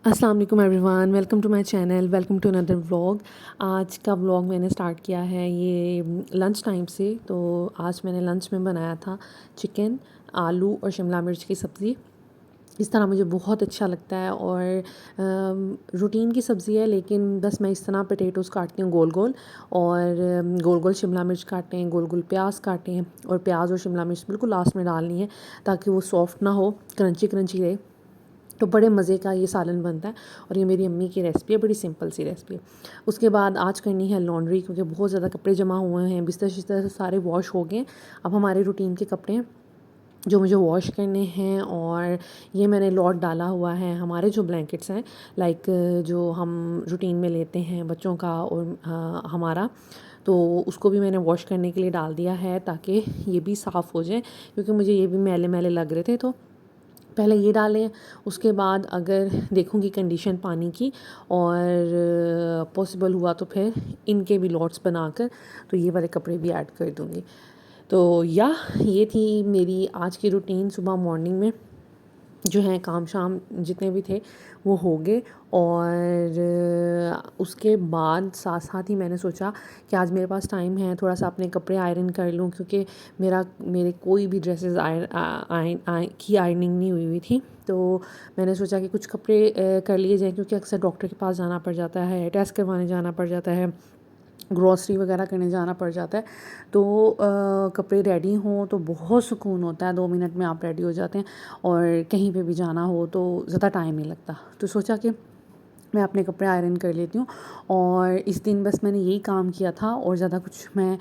अस्सलाम वालेकुम everyone, welcome to my channel, welcome to another vlog. आज का व्लॉग मैंने स्टार्ट किया है ये लंच टाइम से। तो आज मैंने लंच में बनाया था चिकन, आलू और शिमला मिर्च की सब्ज़ी। इस तरह मुझे बहुत अच्छा लगता है और रूटीन की सब्ज़ी है, लेकिन बस मैं इस तरह पोटैटोज़ काटती हूँ गोल गोल, और गोल गोल शिमला मिर्च काटे हैं, गोल गोल प्याज काटे हैं, और प्याज और शिमला मिर्च बिल्कुल लास्ट में डालनी है ताकि वो सॉफ्ट ना हो, क्रंची क्रंची रहे। तो बड़े मज़े का ये सालन बनता है और ये मेरी अम्मी की रेसिपी है, बड़ी सिंपल सी रेसिपी है। उसके बाद आज करनी है लॉन्ड्री, क्योंकि बहुत ज़्यादा कपड़े जमा हुए हैं, बिस्तर शिस्तर सारे वॉश हो गए। अब हमारे रूटीन के कपड़े हैं जो मुझे वॉश करने हैं, और ये मैंने लॉट डाला हुआ है हमारे जो ब्लैंकेट्स हैं, लाइक जो हम रूटीन में लेते हैं बच्चों का और हमारा, तो उसको भी मैंने वॉश करने के लिए डाल दिया है ताकि ये भी साफ़ हो जाए, क्योंकि मुझे ये भी मैले मैले लग रहे थे। तो पहले ये डालें, उसके बाद अगर देखूँगी कंडीशन पानी की और पॉसिबल हुआ तो फिर इनके भी लॉट्स बनाकर तो ये वाले कपड़े भी ऐड कर दूँगी। तो ये थी मेरी आज की रूटीन। सुबह मॉर्निंग में जो है काम शाम जितने भी थे वो हो गए, और उसके बाद साथ साथ ही मैंने सोचा कि आज मेरे पास टाइम है, थोड़ा सा अपने कपड़े आयरन कर लूँ, क्योंकि मेरे कोई भी ड्रेसेस की आयरनिंग नहीं हुई थी। तो मैंने सोचा कि कुछ कपड़े कर लिए जाएँ, क्योंकि अक्सर डॉक्टर के पास जाना पड़ जाता है, टेस्ट करवाने जाना पड़ जाता है, ग्रॉसरी वगैरह करने जाना पड़ जाता है। तो कपड़े रेडी हों तो बहुत सुकून होता है, 2 मिनट में आप रेडी हो जाते हैं, और कहीं पे भी जाना हो तो ज़्यादा टाइम नहीं लगता। तो सोचा कि मैं अपने कपड़े आयरन कर लेती हूँ, और इस दिन बस मैंने यही काम किया था, और ज़्यादा कुछ मैं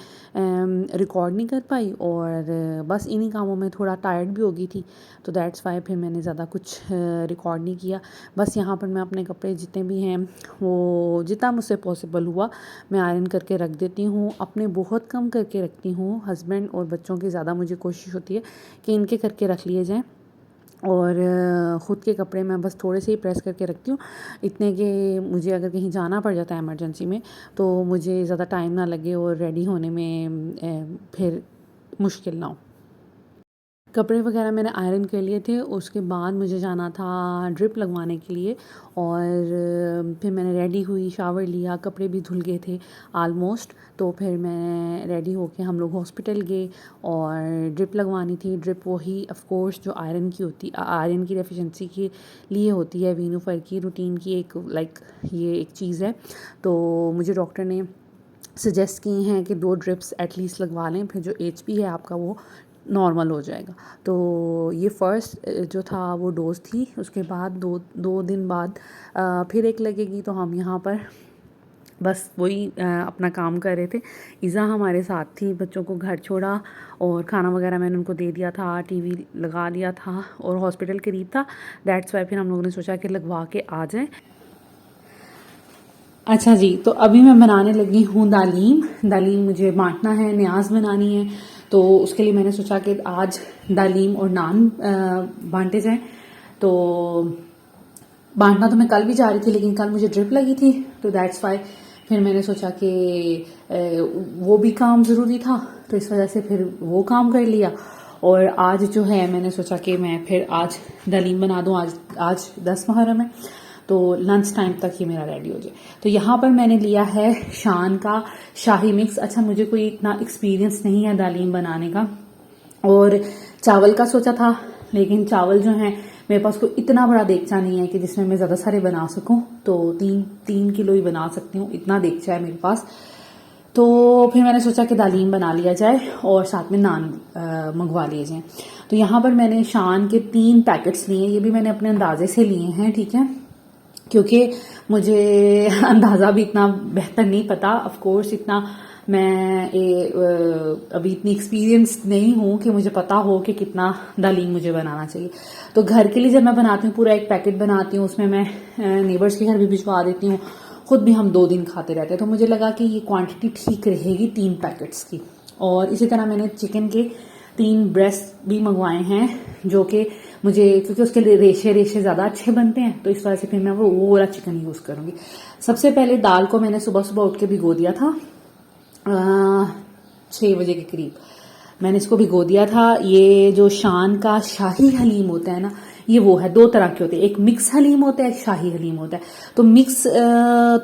रिकॉर्ड नहीं कर पाई, और बस इन्हीं कामों में थोड़ा टायर्ड भी हो गई थी, तो दैट्स वाई फिर मैंने ज़्यादा कुछ रिकॉर्ड नहीं किया। बस यहाँ पर मैं अपने कपड़े जितने भी हैं वो जितना मुझसे पॉसिबल हुआ मैं आयरन करके रख देती हूँ। अपने बहुत कम करके रखती हूँ, हस्बैंड और बच्चों की ज़्यादा मुझे कोशिश होती है कि इनके करके रख लिए जाएँ, और ख़ुद के कपड़े मैं बस थोड़े से ही प्रेस करके रखती हूँ, इतने कि मुझे अगर कहीं जाना पड़ जाता है इमरजेंसी में तो मुझे ज़्यादा टाइम ना लगे और रेडी होने में फिर मुश्किल ना हो। कपड़े वगैरह मैंने आयरन कर लिए थे। उसके बाद मुझे जाना था ड्रिप लगवाने के लिए, और फिर मैंने रेडी हुई, शावर लिया, कपड़े भी धुल गए थे आलमोस्ट। तो फिर मैं रेडी होके हम लोग हॉस्पिटल गए और ड्रिप लगवानी थी। ड्रिप वही ऑफ कोर्स जो आयरन की डेफिशिएंसी के लिए होती है, वीनूफर की रूटीन की एक ये एक चीज़ है। तो मुझे डॉक्टर ने सजेस्ट की हैं कि 2 ड्रिप्स एटलीस्ट लगवा लें, फिर जो एचपी है आपका वो नॉर्मल हो जाएगा। तो ये फ़र्स्ट जो था वो डोज़ थी। उसके बाद दो दिन बाद फिर एक लगेगी। तो हम यहाँ पर बस वही अपना काम कर रहे थे। इज़ा हमारे साथ थी, बच्चों को घर छोड़ा और खाना वगैरह मैंने उनको दे दिया था, टीवी लगा दिया था, और हॉस्पिटल करीब था, दैट्स वाई फिर हम लोगों ने सोचा कि लगवा के आ जाएं। अच्छा जी, तो अभी मैं बनाने लगी हूँ दालीम मुझे बांटना है, न्याज बनानी है। तो उसके लिए मैंने सोचा कि आज दालीम और नान बांटे जाएं। तो बांटना तो मैं कल भी जा रही थी, लेकिन कल मुझे ड्रिप लगी थी, तो दैट्स वाई फिर मैंने सोचा कि वो भी काम ज़रूरी था, तो इस वजह से फिर वो काम कर लिया। और आज जो है मैंने सोचा कि मैं फिर आज दालीम बना दूँ। आज 10 मुहर्रम है, तो लंच टाइम तक ये मेरा रेडी हो जाए। तो यहाँ पर मैंने लिया है शान का शाही मिक्स। अच्छा, मुझे कोई इतना एक्सपीरियंस नहीं है दालीम बनाने का, और चावल का सोचा था, लेकिन चावल जो है मेरे पास कोई इतना बड़ा देगचा नहीं है कि जिसमें मैं ज़्यादा सारे बना सकूं। तो 3 किलो ही बना सकती हूँ, इतना देगचा है मेरे पास। तो फिर मैंने सोचा कि दालीम बना लिया जाए और साथ में नान मंगवा लिए जाएं। तो यहाँ पर मैंने शान के 3 पैकेट्स लिए, ये भी मैंने अपने अंदाजे से लिए हैं, ठीक है, क्योंकि मुझे अंदाज़ा भी इतना बेहतर नहीं पता। ऑफ कोर्स इतना मैं अभी इतनी एक्सपीरियंस नहीं हूँ कि मुझे पता हो कि कितना दालीम मुझे बनाना चाहिए। तो घर के लिए जब मैं बनाती हूँ पूरा एक पैकेट बनाती हूँ, उसमें मैं नेबर्स के घर भी भिजवा देती हूँ, खुद भी हम 2 दिन खाते रहते हैं। तो मुझे लगा कि ये क्वांटिटी ठीक रहेगी 3 पैकेट्स की। और इसी तरह मैंने चिकन के 3 ब्रेस्ट भी मंगवाए हैं, जो कि मुझे, क्योंकि उसके रेशे ज़्यादा अच्छे बनते हैं, तो इस वजह से फिर मैं वो वाला चिकन यूज़ करूँगी। सबसे पहले दाल को मैंने सुबह सुबह उठ के भिगो दिया था, 6 बजे के करीब मैंने इसको भिगो दिया था। ये जो शान का शाही हलीम होता है ना, ये वो है, दो तरह के होते हैं, एक मिक्स हलीम होता है, एक शाही हलीम होता है। तो मिक्स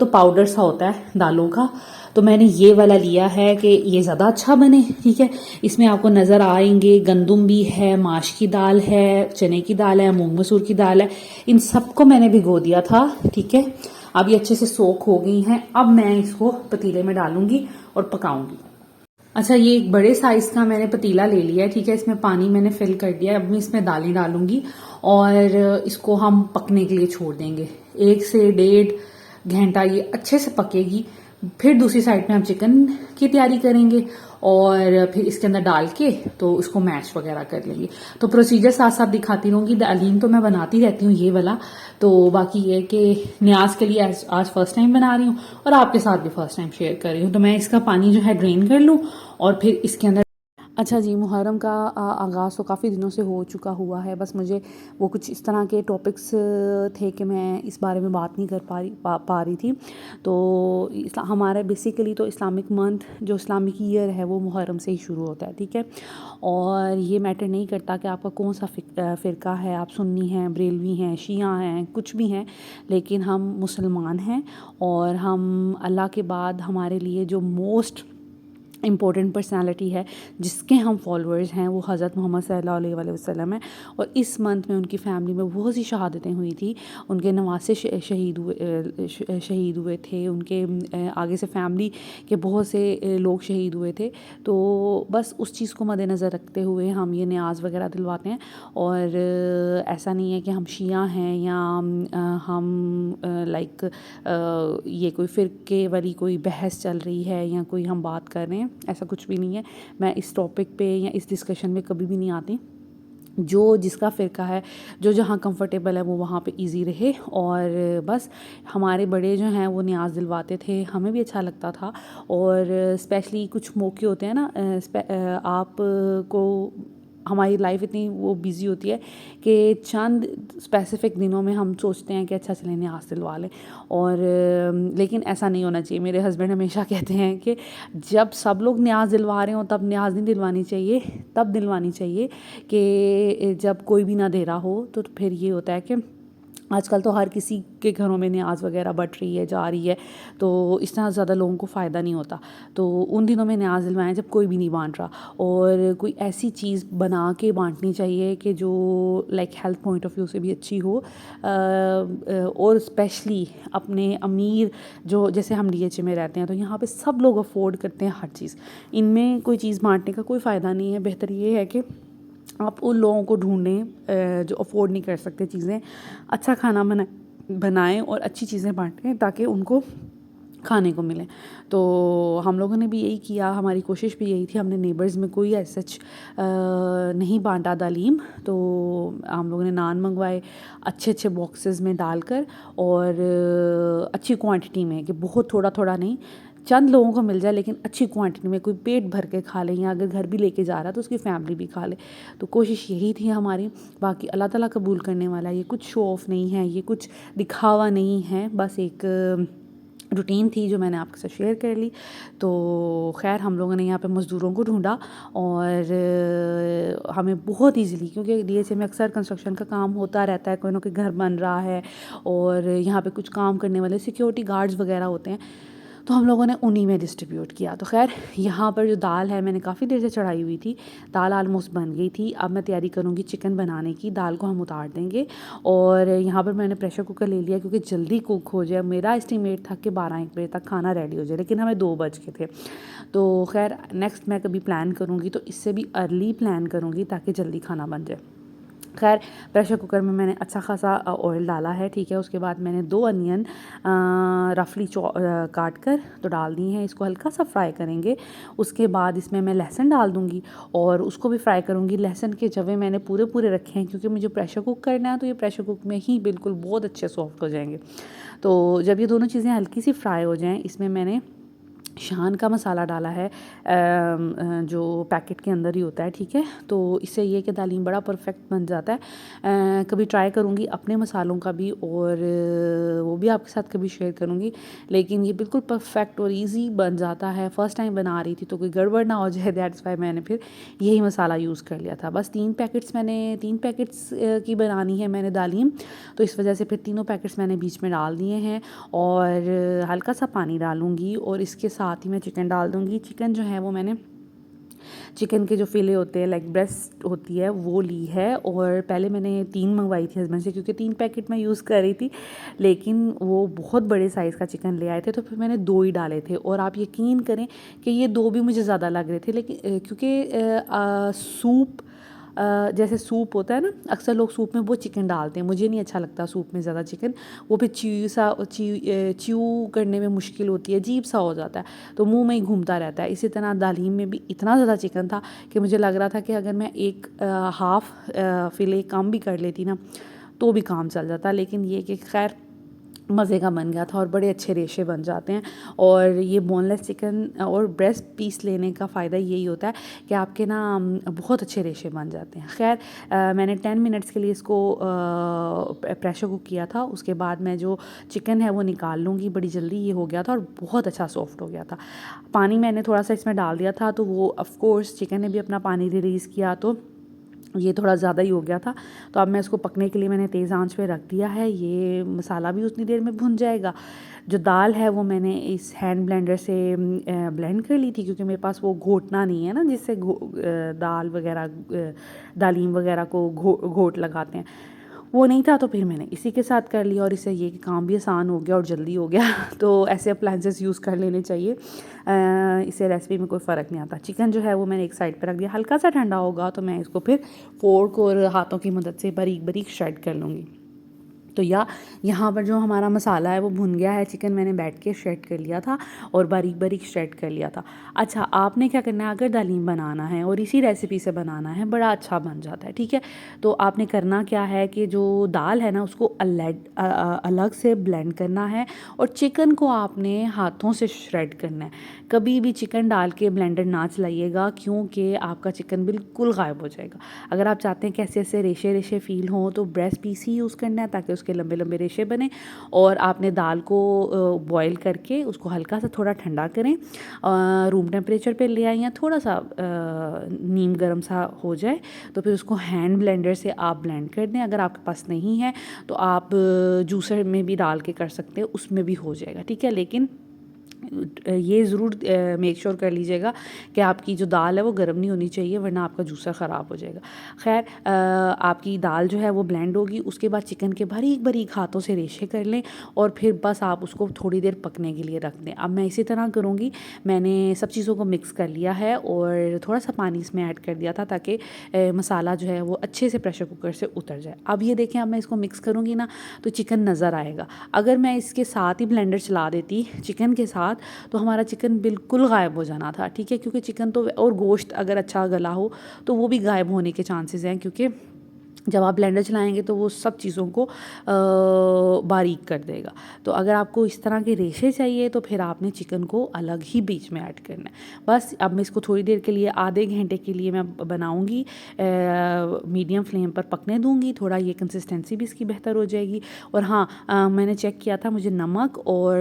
तो पाउडर सा होता है दालों का, तो मैंने ये वाला लिया है कि ये ज़्यादा अच्छा बने, ठीक है। इसमें आपको नज़र आएंगे गंदुम भी है, माश की दाल है, चने की दाल है, मूंग मसूर की दाल है, इन सबको मैंने भिगो दिया था, ठीक है। अब ये अच्छे से सोख हो गई हैं। अब मैं इसको पतीले में डालूंगी और पकाऊंगी। अच्छा, ये एक बड़े साइज का मैंने पतीला ले लिया है, ठीक है। इसमें पानी मैंने फिल कर दिया है। अब मैं इसमें दालें डालूंगी और इसको हम पकने के लिए छोड़ देंगे। 1 से 1.5 घंटा ये अच्छे से पकेगी। फिर दूसरी साइड में हम चिकन की तैयारी करेंगे और फिर इसके अंदर डाल के तो उसको मैश वगैरह कर लेंगे। तो प्रोसीजर साथ साथ दिखाती रहूंगी। दालीम तो मैं बनाती रहती हूँ ये वाला, तो बाकी ये कि न्याज के लिए आज फर्स्ट टाइम बना रही हूँ और आपके साथ भी फर्स्ट टाइम शेयर कर रही हूँ। तो मैं इसका पानी जो है ड्रेन कर लूँ और फिर इसके अंदर। अच्छा जी, मुहर्रम का आगाज़ तो काफ़ी दिनों से हो चुका हुआ है, बस मुझे वो कुछ इस तरह के टॉपिक्स थे कि मैं इस बारे में बात नहीं कर पा रही थी। तो हमारा बेसिकली तो इस्लामिक मंथ जो इस्लामिक ईयर है वो मुहर्रम से ही शुरू होता है, ठीक है। और ये मैटर नहीं करता कि आपका कौन सा फ़िरका है, आप सुन्नी हैं, बरेलवी हैं, शिया हैं, कुछ भी हैं, लेकिन हम मुसलमान हैं और हम अल्लाह के बाद हमारे लिए जो मोस्ट इम्पोर्टेंट पर्सनालिटी है जिसके हम फॉलोअर्स हैं वो हज़रत मोहम्मद सल्लल्लाहु अलैहि वसल्लम है। और इस मंथ में उनकी फ़ैमिली में बहुत सी शहादतें हुई थी, उनके नवासे शहीद हुए थे, उनके आगे से फैमिली के बहुत से लोग शहीद हुए थे। तो बस उस चीज़ को मद्देनज़र रखते हुए हम ये न्याज़ वगैरह दिलवाते हैं। और ऐसा नहीं है कि हम शिया हैं या हम लाइक ये कोई फ़िरके वाली कोई बहस चल रही है या कोई हम बात कर रहे हैं, ऐसा कुछ भी नहीं है। मैं इस टॉपिक पे या इस डिस्कशन में कभी भी नहीं आती। जो जिसका फ़िरका है, जो जहाँ कंफर्टेबल है वो वहाँ पे इजी रहे। और बस हमारे बड़े जो हैं वो न्याज़ दिलवाते थे, हमें भी अच्छा लगता था। और स्पेशली कुछ मौके होते हैं ना, आप को हमारी लाइफ इतनी वो बिज़ी होती है कि चंद स्पेसिफ़िक दिनों में हम सोचते हैं कि अच्छा चलें न्याज़ दिलवा लें। और लेकिन ऐसा नहीं होना चाहिए। मेरे हस्बैंड हमेशा कहते हैं कि जब सब लोग न्याज़ दिलवा रहे हों तब न्याज़ नहीं दिलवानी चाहिए, तब दिलवानी चाहिए कि जब कोई भी ना दे रहा हो। तो फिर ये होता है कि आजकल तो हर किसी के घरों में न्याज़ वगैरह बट रही है, जा रही है, तो इस तरह ज़्यादा लोगों को फ़ायदा नहीं होता। तो उन दिनों में न्याज़ दिलवाएं जब कोई भी नहीं बांट रहा। और कोई ऐसी चीज़ बना के बांटनी चाहिए कि जो like health point of view से भी अच्छी हो। और स्पेशली अपने अमीर जो, जैसे हम DHA में रहते हैं तो यहाँ पे सब लोग अफोर्ड करते हैं हर चीज़, इनमें कोई चीज़ बांटने का कोई फ़ायदा नहीं है। बेहतर ये है कि आप उन लोगों को ढूंढें जो अफोर्ड नहीं कर सकते चीज़ें, अच्छा खाना बनाएं और अच्छी चीज़ें बांटें ताकि उनको खाने को मिले। तो हम लोगों ने भी यही किया, हमारी कोशिश भी यही थी। हमने नेबर्स में कोई ऐसा नहीं बांटा दालीम, तो हम लोगों ने नान मंगवाए अच्छे अच्छे बॉक्सेस में डालकर और अच्छी क्वांटिटी में, कि बहुत थोड़ा थोड़ा नहीं, चंद लोगों को मिल जाए लेकिन अच्छी क्वांटिटी में, कोई पेट भर के खा ले या अगर घर भी लेके जा रहा है तो उसकी फैमिली भी खा ले। तो कोशिश यही थी हमारी। बाकी अल्लाह ताला कबूल करने वाला है, ये कुछ शो ऑफ नहीं है, ये कुछ दिखावा नहीं है, बस एक रूटीन थी जो मैंने आपके साथ शेयर कर ली। तो खैर हम लोगों ने यहाँ पे मज़दूरों को ढूंढा और हमें बहुत ईजीली, क्योंकि DHA में अक्सर कंस्ट्रक्शन का काम होता रहता है, कोई ना कोई घर बन रहा है और यहाँ पे कुछ काम करने वाले सिक्योरिटी गार्ड्स वगैरह होते हैं, तो हम लोगों ने उन्हीं में डिस्ट्रीब्यूट किया। तो खैर यहाँ पर जो दाल है मैंने काफ़ी देर से चढ़ाई हुई थी, दाल आलमोस्ट बन गई थी। अब मैं तैयारी करूँगी चिकन बनाने की। दाल को हम उतार देंगे और यहाँ पर मैंने प्रेशर कुकर ले लिया क्योंकि जल्दी कुक हो जाए। मेरा एस्टिमेट था कि 12-1 बजे तक खाना रेडी हो जाए, लेकिन हमें 2 बज के थे। तो खैर नेक्स्ट मैं कभी प्लान करूँगी तो इससे भी अर्ली प्लान करूँगी ताकि जल्दी खाना बन जाए। खैर प्रेशर कुकर में मैंने अच्छा खासा ऑयल डाला है, ठीक है। उसके बाद मैंने 2 अनियन रफली काट कर तो डाल दी हैं, इसको हल्का सा फ्राई करेंगे। उसके बाद इसमें मैं लहसुन डाल दूँगी और उसको भी फ्राई करूँगी। लहसुन के जवे मैंने पूरे पूरे रखे हैं क्योंकि मुझे प्रेशर कुक करना है, तो ये प्रेशर कुक में ही बिल्कुल बहुत अच्छे सॉफ्ट हो जाएंगे। तो जब ये दोनों चीज़ें हल्की सी फ्राई हो जाएँ, इसमें मैंने शान का मसाला डाला है जो पैकेट के अंदर ही होता है, ठीक है। तो इससे ये कि दालीम बड़ा परफेक्ट बन जाता है। कभी ट्राई करूँगी अपने मसालों का भी, और वो भी आपके साथ कभी शेयर करूँगी। लेकिन ये बिल्कुल परफेक्ट और इजी बन जाता है। फ़र्स्ट टाइम बना रही थी तो कोई गड़बड़ ना हो जाए, दैट्स वाई मैंने फिर यही मसाला यूज़ कर लिया था। बस 3 पैकेट्स की बनानी है मैंने दालीम, तो इस वजह से फिर तीनों पैकेट्स मैंने बीच में डाल दिए हैं। और हल्का सा पानी डालूँगी और इसके साथ ही मैं चिकन डाल दूँगी। चिकन जो है वो मैंने चिकन के जो फ़िले होते हैं, लाइक ब्रेस्ट होती है, वो ली है। और पहले मैंने 3 मंगवाई थी हस्बैंड से, क्योंकि 3 पैकेट मैं यूज़ कर रही थी, लेकिन वो बहुत बड़े साइज़ का चिकन ले आए थे, तो फिर मैंने 2 ही डाले थे। और आप यकीन करें कि ये 2 भी मुझे ज़्यादा लग रहे थे, लेकिन क्योंकि सूप जैसे सूप होता है ना, अक्सर लोग सूप में वो चिकन डालते हैं, मुझे नहीं अच्छा लगता सूप में ज़्यादा चिकन। वो फिर च्यू करने में मुश्किल होती है, अजीब सा हो जाता है, तो मुंह में ही घूमता रहता है। इसी तरह दालीम में भी इतना ज़्यादा चिकन था कि मुझे लग रहा था कि अगर मैं एक हाफ़ फ़िले कम भी कर लेती ना तो भी काम चल जाता। लेकिन ये कि खैर मज़े का बन गया था और बड़े अच्छे रेशे बन जाते हैं। और ये बोनलेस चिकन और ब्रेस्ट पीस लेने का फ़ायदा यही होता है कि आपके ना बहुत अच्छे रेशे बन जाते हैं। खैर मैंने 10 मिनट्स के लिए इसको प्रेशर कुक किया था। उसके बाद मैं जो चिकन है वो निकाल लूँगी। बड़ी जल्दी ये हो गया था और बहुत अच्छा सॉफ्ट हो गया था। पानी मैंने थोड़ा सा इसमें डाल दिया था, तो वो ऑफ़ कोर्स चिकन ने भी अपना पानी रिलीज़ किया, तो ये थोड़ा ज़्यादा ही हो गया था। तो अब मैं इसको पकने के लिए मैंने तेज़ आंच पे रख दिया है। ये मसाला भी उतनी देर में भुन जाएगा। जो दाल है वो मैंने इस हैंड ब्लेंडर से ब्लेंड कर ली थी, क्योंकि मेरे पास वो घोटना नहीं है ना, जिससे दाल वगैरह दालीम वगैरह को घोट लगाते हैं, वो नहीं था। तो फिर मैंने इसी के साथ कर लिया और इससे ये काम भी आसान हो गया और जल्दी हो गया। तो ऐसे अप्लायंसेस यूज़ कर लेने चाहिए, इससे रेसिपी में कोई फ़र्क नहीं आता। चिकन जो है वो मैंने एक साइड पर रख दिया, हल्का सा ठंडा होगा तो मैं इसको फिर फोर्क और हाथों की मदद से बारीक बारीक श्रेड कर लूँगी। तो यहाँ पर जो हमारा मसाला है वो भुन गया है। चिकन मैंने बैठ के श्रेड कर लिया था और बारीक बारीक श्रेड कर लिया था। अच्छा, आपने क्या करना है, अगर दालीम बनाना है और इसी रेसिपी से बनाना है, बड़ा अच्छा बन जाता है, ठीक है। तो आपने करना क्या है कि जो दाल है ना उसको अलग से ब्लेंड करना है और चिकन को आपने हाथों से श्रेड करना है। कभी भी चिकन डाल के ब्लेंडर ना चलाइएगा, क्योंकि आपका चिकन बिल्कुल गायब हो जाएगा। अगर आप चाहते हैं कि ऐसे ऐसे रेशे रेशे फील हों तो ब्रेस्ट पीस ही यूज़ करना है, ताकि उसके लंबे लंबे रेशे बने। और आपने दाल को बॉईल करके उसको हल्का सा थोड़ा ठंडा करें, रूम टेम्परेचर पे ले आएं या थोड़ा सा नीम गर्म सा हो जाए, तो फिर उसको हैंड ब्लेंडर से आप ब्लेंड कर दें। अगर आपके पास नहीं है तो आप जूसर में भी डाल के कर सकते हैं, उसमें भी हो जाएगा, ठीक है। लेकिन ये ज़रूर मेक श्योर कर लीजिएगा कि आपकी जो दाल है वो गर्म नहीं होनी चाहिए, वरना आपका जूसर ख़राब हो जाएगा। खैर आपकी दाल जो है वो ब्लेंड होगी, उसके बाद चिकन के बारीक बारीक हाथों से रेशे कर लें और फिर बस आप उसको थोड़ी देर पकने के लिए रख दें। अब मैं इसी तरह करूँगी, मैंने सब चीज़ों को मिक्स कर लिया है और थोड़ा सा पानी इसमें ऐड कर दिया था, ताकि मसाला जो है वो अच्छे से प्रेशर कुकर से उतर जाए। अब ये देखें, अब मैं इसको मिक्स करूँगी ना तो चिकन नज़र आएगा। अगर मैं इसके साथ ही ब्लेंडर चला देती चिकन के साथ, तो हमारा चिकन बिल्कुल गायब हो जाना था, ठीक है। क्योंकि चिकन तो, और गोश्त अगर अच्छा गला हो तो वो भी गायब होने के चांसेस हैं, क्योंकि जब आप ब्लेंडर चलाएंगे तो वो सब चीज़ों को बारीक कर देगा। तो अगर आपको इस तरह के रेशे चाहिए तो फिर आपने चिकन को अलग ही बीच में ऐड करना है। बस अब मैं इसको थोड़ी देर के लिए, आधे घंटे के लिए मैं बनाऊंगी, मीडियम फ्लेम पर पकने दूंगी। थोड़ा ये कंसिस्टेंसी भी इसकी बेहतर हो जाएगी। और हाँ, मैंने चेक किया था, मुझे नमक और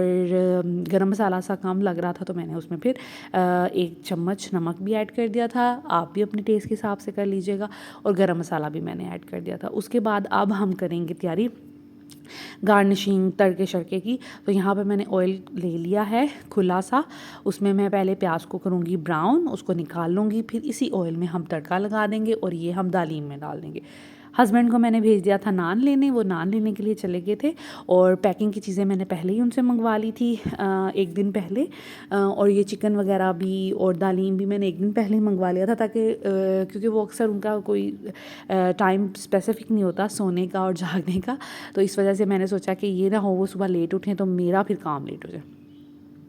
गरम मसाला सा कम लग रहा था, तो मैंने उसमें फिर 1 चम्मच नमक भी ऐड कर दिया था। आप भी अपने टेस्ट के हिसाब से कर लीजिएगा। और गरम मसाला भी मैंने ऐड कर दिया था। उसके बाद अब हम करेंगे तैयारी गार्निशिंग तड़के शड़के की। तो यहाँ पर मैंने ऑयल ले लिया है खुला सा, उसमें मैं पहले प्याज को करूँगी ब्राउन, उसको निकाल लूँगी, फिर इसी ऑयल में हम तड़का लगा देंगे और ये हम दालीम में डाल देंगे। हस्बैंड को मैंने भेज दिया था नान लेने, वो नान लेने के लिए चले गए थे। और पैकिंग की चीज़ें मैंने पहले ही उनसे मंगवा ली थी 1 दिन पहले। और ये चिकन वगैरह भी और दालीम भी मैंने 1 दिन पहले ही मंगवा लिया था, ताकि क्योंकि वो अक्सर उनका कोई टाइम स्पेसिफिक नहीं होता सोने का और जागने का, तो इस वजह से मैंने सोचा कि ये ना हो वो सुबह लेट उठें तो मेरा फिर काम लेट हो जाए।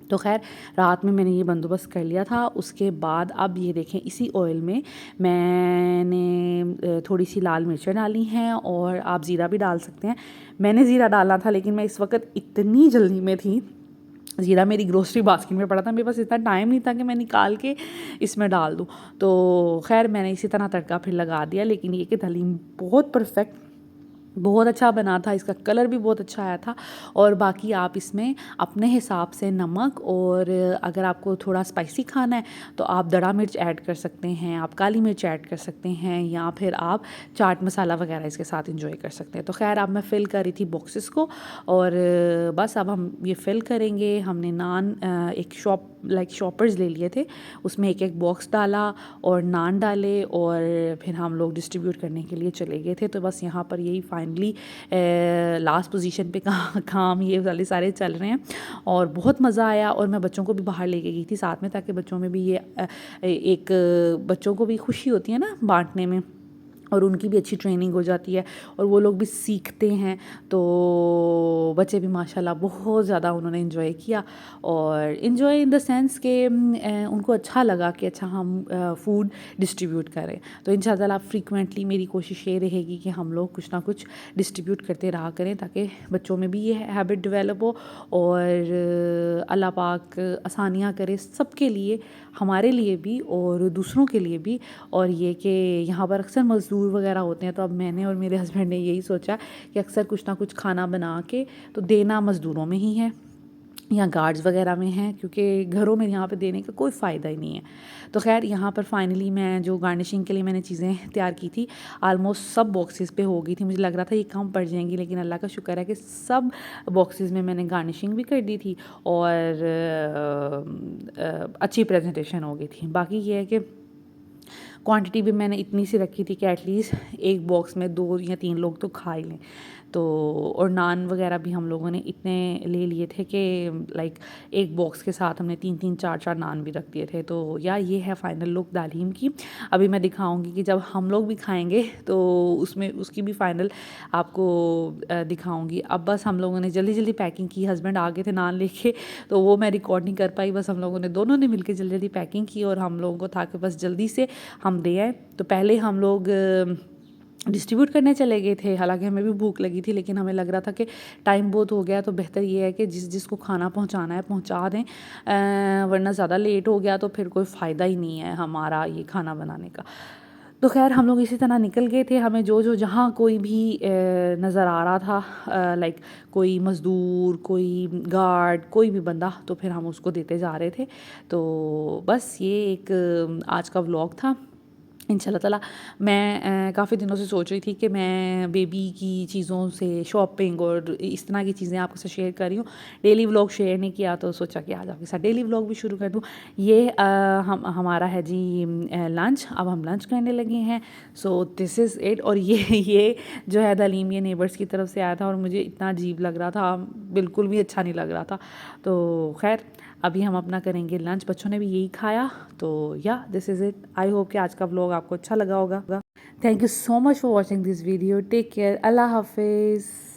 तो खैर रात में मैंने ये बंदोबस्त कर लिया था। उसके बाद अब ये देखें, इसी ऑयल में मैंने थोड़ी सी लाल मिर्चें डाली हैं और आप ज़ीरा भी डाल सकते हैं। मैंने ज़ीरा डाला था, लेकिन मैं इस वक्त इतनी जल्दी में थी ज़ीरा मेरी ग्रोसरी बास्केट में पड़ा था, मेरे पास इतना टाइम नहीं था कि मैं निकाल के इसमें डाल दूँ। तो खैर मैंने इसी तरह तड़का फिर लगा दिया, लेकिन ये कि हलीम बहुत परफेक्ट, बहुत अच्छा बना था, इसका कलर भी बहुत अच्छा आया था। और बाकी आप इसमें अपने हिसाब से नमक, और अगर आपको थोड़ा स्पाइसी खाना है तो आप दड़ा मिर्च ऐड कर सकते हैं, आप काली मिर्च ऐड कर सकते हैं, या फिर आप चाट मसाला वगैरह इसके साथ इंजॉय कर सकते हैं। तो खैर अब मैं फ़िल कर रही थी बॉक्सेस को, और बस अब हम ये फ़िल करेंगे। हमने नान एक शॉपर्स ले लिए थे, उसमें एक एक बॉक्स डाला और नान डाले, और फिर हम लोग डिस्ट्रीब्यूट करने के लिए चले गए थे। तो बस यहाँ पर यही फाइनली लास्ट पोजीशन पे काम ये वाले सारे चल रहे हैं, और बहुत मज़ा आया। और मैं बच्चों को भी बाहर लेके गई थी साथ में, ताकि बच्चों में भी ये एक बच्चों को भी खुशी होती है ना बांटने में, और उनकी भी अच्छी ट्रेनिंग हो जाती है और वो लोग भी सीखते हैं। तो बच्चे भी माशाल्लाह बहुत ज़्यादा उन्होंने इन्जॉय किया, और इन्जॉय इन द सेंस कि उनको अच्छा लगा कि अच्छा हम फूड डिस्ट्रीब्यूट करें। तो इंशाल्लाह फ्रीक्वेंटली मेरी कोशिश ये रहेगी कि हम लोग कुछ ना कुछ डिस्ट्रीब्यूट करते रहा करें, ताकि बच्चों में भी ये हैबिट डेवलप हो, और अल्लाह पाक आसानियाँ करे सबके लिए, हमारे लिए भी और दूसरों के लिए भी। और ये कि यहाँ पर अक्सर मज़दूर वगैरह होते हैं, तो अब मैंने और मेरे हस्बैंड ने यही सोचा कि अक्सर कुछ ना कुछ खाना बना के तो देना मज़दूरों में ही है या गार्ड्स वगैरह में हैं, क्योंकि घरों में यहाँ पे देने का कोई फ़ायदा ही नहीं है। तो खैर यहाँ पर फाइनली मैं जो गार्निशिंग के लिए मैंने चीज़ें तैयार की थी, आलमोस्ट सब बॉक्सेस पे हो गई थी। मुझे लग रहा था ये कम पड़ जाएंगी, लेकिन अल्लाह का शुक्र है कि सब बॉक्सेस में मैंने गार्निशिंग भी कर दी थी, और अच्छी प्रेजेंटेशन हो गई थी। बाकी ये है कि क्वांटिटी भी मैंने इतनी सी रखी थी कि एटलीस्ट एक बॉक्स में 2 या 3 लोग तो खा ही लें। तो और नान वगैरह भी हम लोगों ने इतने ले लिए थे कि लाइक एक बॉक्स के साथ हमने 3-3 4-4 नान भी रख दिए थे। तो या ये है फाइनल लुक दालीम की। अभी मैं दिखाऊंगी कि जब हम लोग भी खाएंगे तो उसमें उसकी भी फाइनल आपको दिखाऊंगी। अब बस हम लोगों ने जल्दी जल्दी पैकिंग की, हस्बैंड आ गए थे नान लेके, तो वो मैं रिकॉर्ड नहीं कर पाई। बस हम लोगों ने दोनों ने मिलकर जल्दी जल्दी पैकिंग की, और हम लोगों को था कि बस जल्दी से हम दे आए। तो पहले हम लोग डिस्ट्रीब्यूट करने चले गए थे, हालांकि हमें भी भूख लगी थी, लेकिन हमें लग रहा था कि टाइम बहुत हो गया, तो बेहतर ये है कि जिसको खाना पहुंचाना है पहुंचा दें, वरना ज़्यादा लेट हो गया तो फिर कोई फ़ायदा ही नहीं है हमारा ये खाना बनाने का। तो खैर हम लोग इसी तरह निकल गए थे। हमें जो जो जहाँ कोई भी नज़र आ रहा था, लाइक कोई मज़दूर, कोई गार्ड, कोई भी बंदा, तो फिर हम उसको देते जा रहे थे। तो बस ये एक आज का व्लॉग था। इंशाल्लाह ताला मैं काफ़ी दिनों से सोच रही थी कि मैं बेबी की चीज़ों से शॉपिंग और इस तरह की चीज़ें आपके साथ शेयर कर रही हूँ। डेली व्लॉग शेयर नहीं किया, तो सोचा कि आज आपके साथ डेली व्लॉग भी शुरू कर दूँ। ये हमारा है जी लंच। अब हम लंच करने लगे हैं। So this is it. और ये जो है दलीम, ये नेबर्स की तरफ से आया था, और मुझे इतना अजीब लग रहा था, बिल्कुल भी अच्छा नहीं लग रहा था। तो खैर अभी हम अपना करेंगे लंच। बच्चों ने भी यही खाया। तो yeah this is it. I hope कि आज का व्लॉग आपको अच्छा लगा होगा। Thank you so much for watching this video. Take care. अल्लाह हाफिज़।